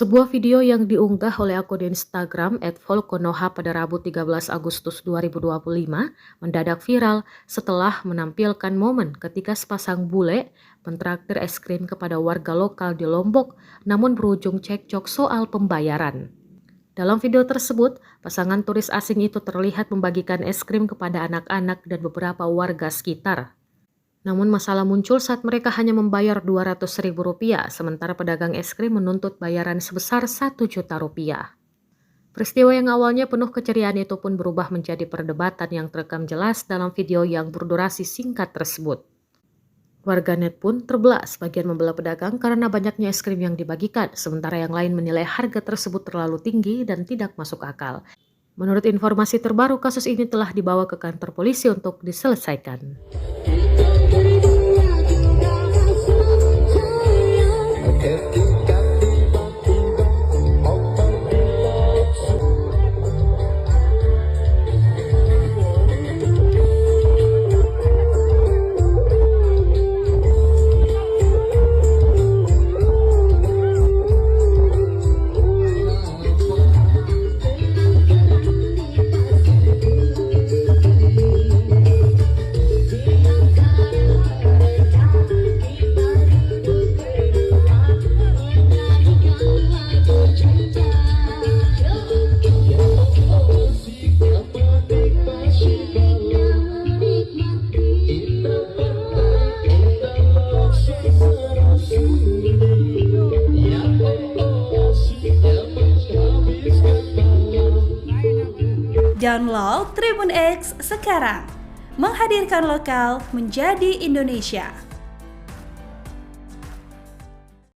Sebuah video yang diunggah oleh akun Instagram @volkonoha pada Rabu 13 Agustus 2025 mendadak viral setelah menampilkan momen ketika sepasang bule mentraktir es krim kepada warga lokal di Lombok namun berujung cekcok soal pembayaran. Dalam video tersebut, pasangan turis asing itu terlihat membagikan es krim kepada anak-anak dan beberapa warga sekitar. Namun masalah muncul saat mereka hanya membayar Rp200.000, sementara pedagang es krim menuntut bayaran sebesar Rp1.000.000. Peristiwa yang awalnya penuh keceriaan itu pun berubah menjadi perdebatan yang terekam jelas dalam video yang berdurasi singkat tersebut. Warganet pun terbelah, sebagian membela pedagang karena banyaknya es krim yang dibagikan, sementara yang lain menilai harga tersebut terlalu tinggi dan tidak masuk akal. Menurut informasi terbaru, kasus ini telah dibawa ke kantor polisi untuk diselesaikan. Download Tribun X sekarang, menghadirkan lokal menjadi Indonesia.